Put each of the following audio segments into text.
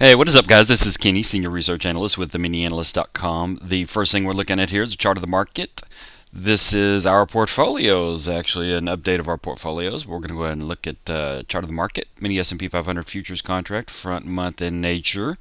Hey, what is up, guys? This is Kenny, Senior Research Analyst with the MiniAnalyst.com. The first thing we're looking at here is a chart of the market. This is our portfolios, actually an update of our portfolios. We're going to go ahead and look at chart of the market, mini S&P 500 futures contract, front month in nature.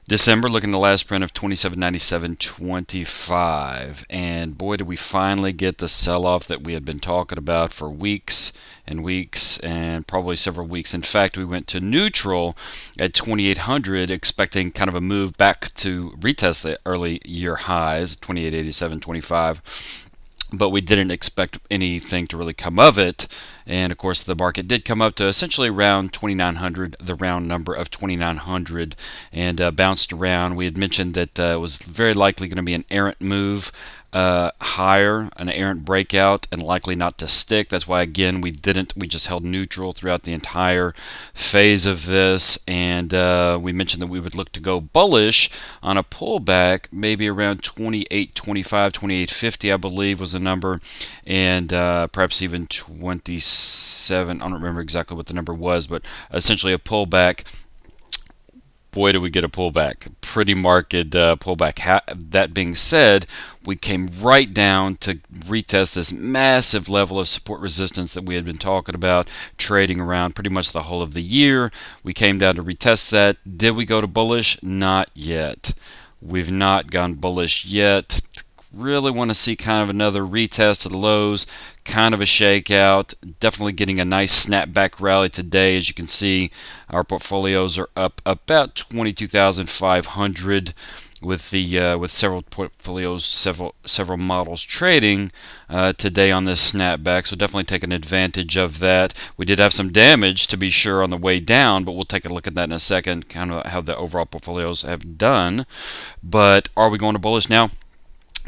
December, looking at the last print of 27.97.25, and boy, did we finally get the sell-off that we had been talking about for weeks and weeks and probably several weeks. In fact, we went to neutral at 2800, expecting kind of a move back to retest the early year highs, 2887.25. But we didn't expect anything to really come of it. And of course, the market did come up to essentially around 2,900, the round number of 2,900, and bounced around. We had mentioned that it was very likely going to be an errant move higher, an errant breakout, and likely not to stick. That's why, again, we just held neutral throughout the entire phase of this, and we mentioned that we would look to go bullish on a pullback, maybe around 28.25, 28.50, I believe was the number, and perhaps even 27. I don't remember exactly what the number was, but essentially a pullback. Boy, did we get a pullback. Pretty marked pullback. That being said, we came right down to retest this massive level of support resistance that we had been talking about, trading around pretty much the whole of the year. We came down to retest that. Did we go to bullish? Not yet. We've not gone bullish yet. Really want to see kind of another retest of the lows, kind of a shakeout. Definitely getting a nice snapback rally today. As you can see, our portfolios are up about 22,500 with several portfolios, several models trading today on this snapback. So definitely taking advantage of that. We did have some damage, to be sure, on the way down, but we'll take a look at that in a second, kind of how the overall portfolios have done. But are we going to bullish now?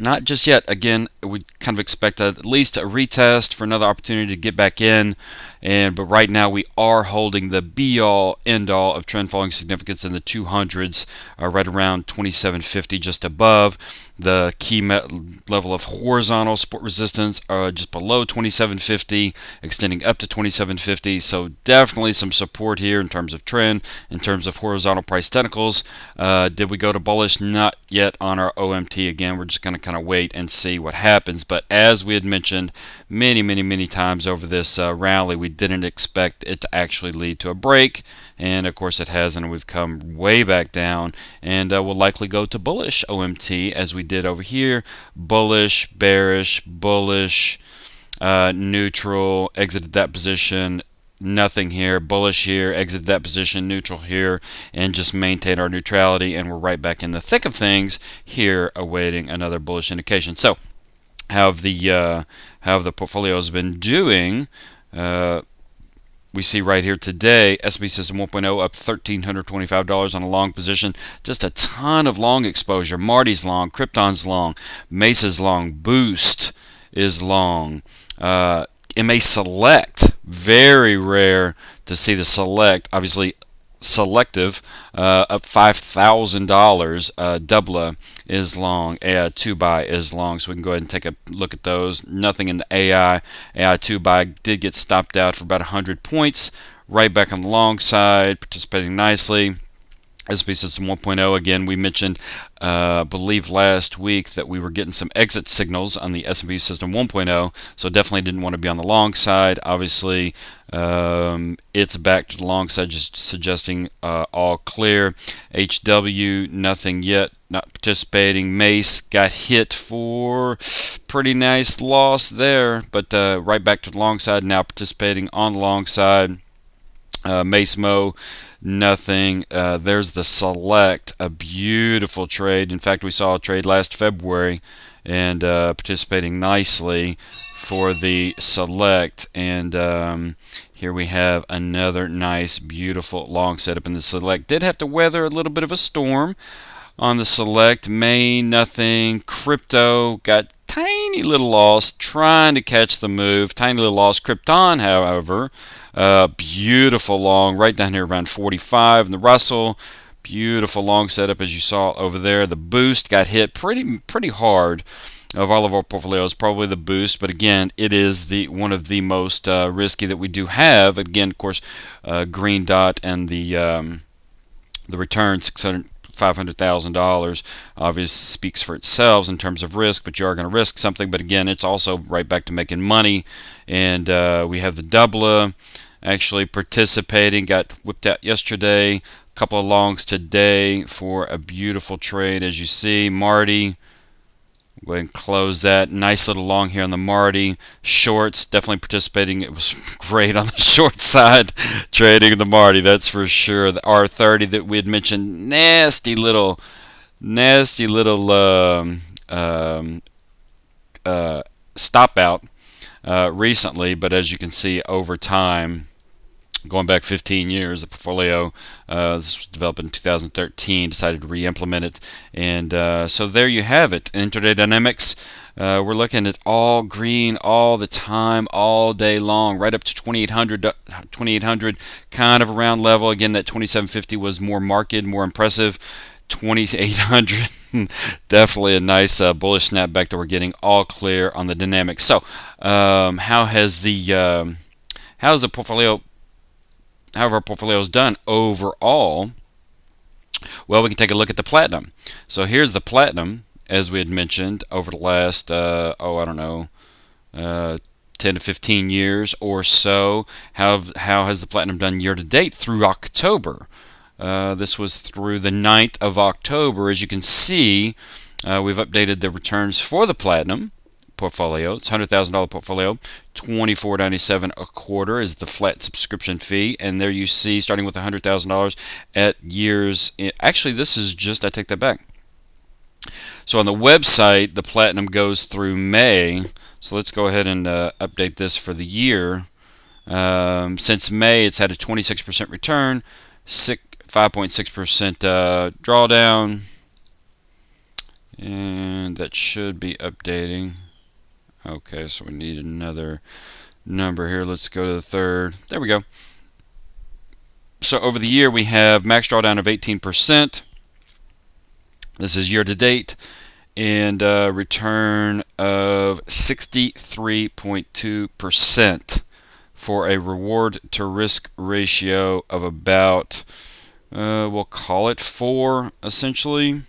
Not just yet. Again, we kind of expect at least a retest for another opportunity to get back in. But right now we are holding the be-all, end-all of trend following significance in the 200s, right around 2750, just above. The key level of horizontal support resistance just below 2750, extending up to 2750. So definitely some support here in terms of trend, in terms of horizontal price technicals. Did we go to bullish? Not yet on our OMT. Again, we're just going to kind of wait and see what happens. But as we had mentioned many times over this rally, we didn't expect it to actually lead to a break, and of course it hasn't, and we've come way back down, and we'll likely go to bullish OMT as we did over here. Bullish, bearish, bullish, neutral, exited that position, nothing here, bullish here, exit that position, neutral here, and just maintain our neutrality, and we're right back in the thick of things here, awaiting another bullish indication. So how have the portfolios been doing? We see right here today, S&P System 1.0 up $1,325 on a long position. Just a ton of long exposure. Marty's long, Krypton's long, Mesa's long, Boost is long. MA Select, very rare to see the Select, obviously selective, up $5,000. Doubler is long, AI 2-buy is long, so we can go ahead and take a look at those. Nothing in the AI 2-buy did get stopped out for about 100 points. Right back on the long side, participating nicely. S&P System 1.0, again, we mentioned, believe last week, that we were getting some exit signals on the S&P System 1.0, so definitely didn't want to be on the long side. Obviously, it's back to the long side, just suggesting all clear. HW, nothing yet, not participating. Mace got hit for pretty nice loss there, but right back to the long side, now participating on the long side. Macemo, nothing. There's the Select, a beautiful trade. In fact, we saw a trade last February, and participating nicely for the Select. And here we have another nice, beautiful long setup in the Select. Did have to weather a little bit of a storm on the Select. Main, nothing. Crypto got tiny little loss, trying to catch the move. Tiny little loss. Krypton, however, beautiful long, right down here around 45. And the Russell, beautiful long setup as you saw over there. The Boost got hit pretty hard. Of all of our portfolios, probably the Boost, but again, it is one of the most risky that we do have. Again, of course, green dot and the The return, $500,000, obviously speaks for itself in terms of risk, but you are going to risk something. But again, it's also right back to making money. And we have the doubler actually participating, got whipped out yesterday, a couple of longs today for a beautiful trade. As you see, Marty, go ahead and close that. Nice little long here on the Marty. Shorts, definitely participating. It was great on the short side, trading the Marty, that's for sure. The R30 that we had mentioned, nasty little stop out recently, but as you can see over time, going back 15 years, the portfolio, this was developed in 2013, decided to re-implement it, and so there you have it. Intraday dynamics, we're looking at all green all the time, all day long, right up to 2800, kind of around level. Again, that 2750 was more marked, more impressive. 2800 definitely a nice bullish snapback that we're getting. All clear on the dynamics. So how has the portfolio, how have our portfolios done overall? Well, we can take a look at the platinum. So here's the platinum, as we had mentioned, over the last 10 to 15 years or so. How has the platinum done year to date through October? This was through the 9th of October. As you can see, we've updated the returns for the platinum portfolio. It's $100,000 portfolio. $24.97 a quarter is the flat subscription fee, and there you see, starting with $100,000 at years. Actually, this is just, I take that back. So on the website, the platinum goes through May. So let's go ahead and update this for the year. Since May, it's had a 26% return, 5.6% drawdown, and that should be updating. Okay, so we need another number here. Let's go to the third. There we go. So over the year, we have max drawdown of 18%. This is year to date, and return of 63.2% for a reward to risk ratio of about, we'll call it 4, essentially.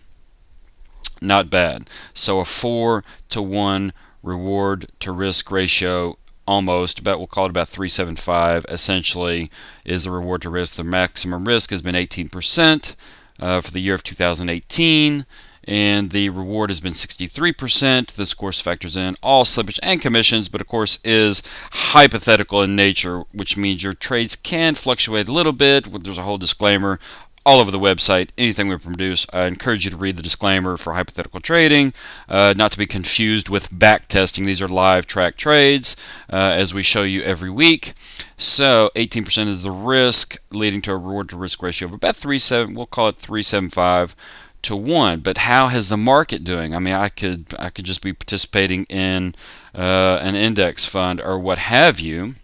Not bad. So a 4-to-1 reward to risk ratio, almost about, we'll call it about 375 essentially is the reward to risk. The maximum risk has been 18% for the year of 2018, and the reward has been 63%. This, of course, factors in all slippage and commissions, but of course is hypothetical in nature, which means your trades can fluctuate a little bit. There's a whole disclaimer all over the website. Anything we produce, I encourage you to read the disclaimer for hypothetical trading, not to be confused with back testing. These are live track trades, as we show you every week. So 18% is the risk, leading to a reward to risk ratio of about 3.7. We'll call it 3.75 to 1. But how has the market doing? I mean, I could just be participating in an index fund or what have you.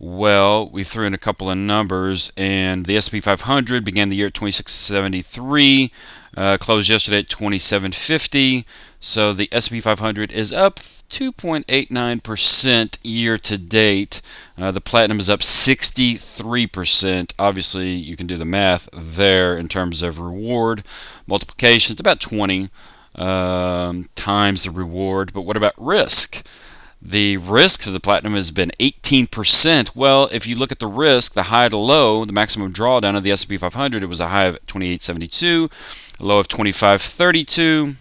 Well, we threw in a couple of numbers, and the S&P 500 began the year at 2673, closed yesterday at 2750. So the S&P 500 is up 2.89% year to date. The platinum is up 63%. Obviously, you can do the math there in terms of reward multiplication. It's about 20 times the reward. But what about risk? The risk to the platinum has been 18%. Well, if you look at the risk, the high to low, the maximum drawdown of the S&P 500, it was a high of 2872, a low of 2532.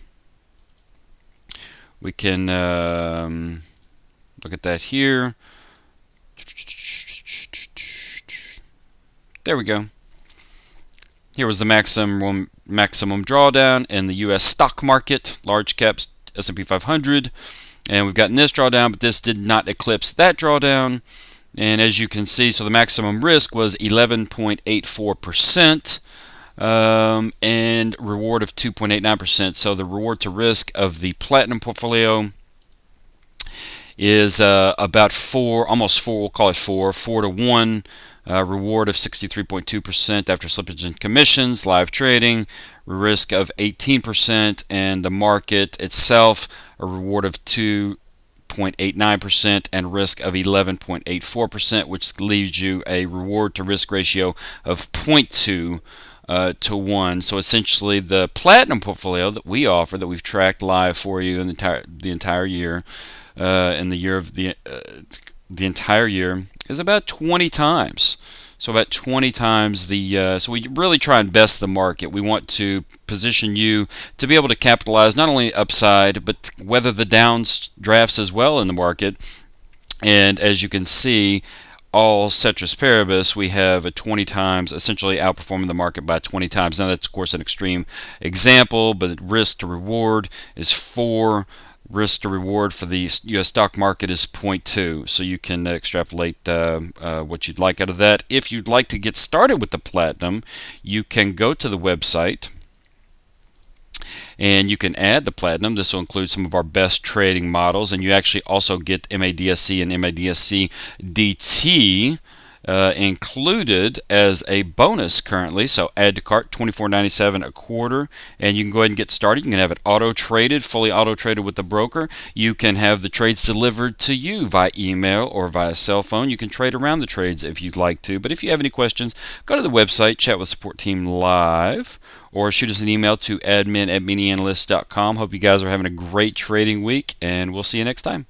We can look at that here. There we go. Here was the maximum drawdown in the U.S. stock market, large caps S&P 500. And we've gotten this drawdown, but this did not eclipse that drawdown. And as you can see, so the maximum risk was 11.84%, and reward of 2.89%. So the reward to risk of the platinum portfolio is about 4, almost 4, we'll call it 4 to 1. Reward of 63.2% after slippage and commissions, live trading, risk of 18%, and the market itself, a reward of 2 0.89% and risk of 11.84%, which leaves you a reward to risk ratio of 0.2 to 1. So essentially, the platinum portfolio that we offer, that we've tracked live for you in the entire year, in the entire year, is about 20 times. So about 20 times the. So we really try and best the market. We want to position you to be able to capitalize not only upside, but weather the downdrafts as well in the market. And as you can see, all ceteris paribus, we have a 20 times, essentially outperforming the market by 20 times. Now that's of course an extreme example, but risk to reward is 4. Risk to reward for the U.S. stock market is 0.2, so you can extrapolate what you'd like out of that. If you'd like to get started with the platinum, you can go to the website and you can add the platinum. This will include some of our best trading models, and you actually also get MADSC and MADSC DT included as a bonus currently. So add to cart, $24.97 a quarter, and you can go ahead and get started. You can have it auto traded, fully auto traded with the broker. You can have the trades delivered to you via email or via cell phone. You can trade around the trades if you'd like to. But if you have any questions, go to the website, chat with support team live, or shoot us an email to admin@MiniAnalyst.com. Hope you guys are having a great trading week, and we'll see you next time.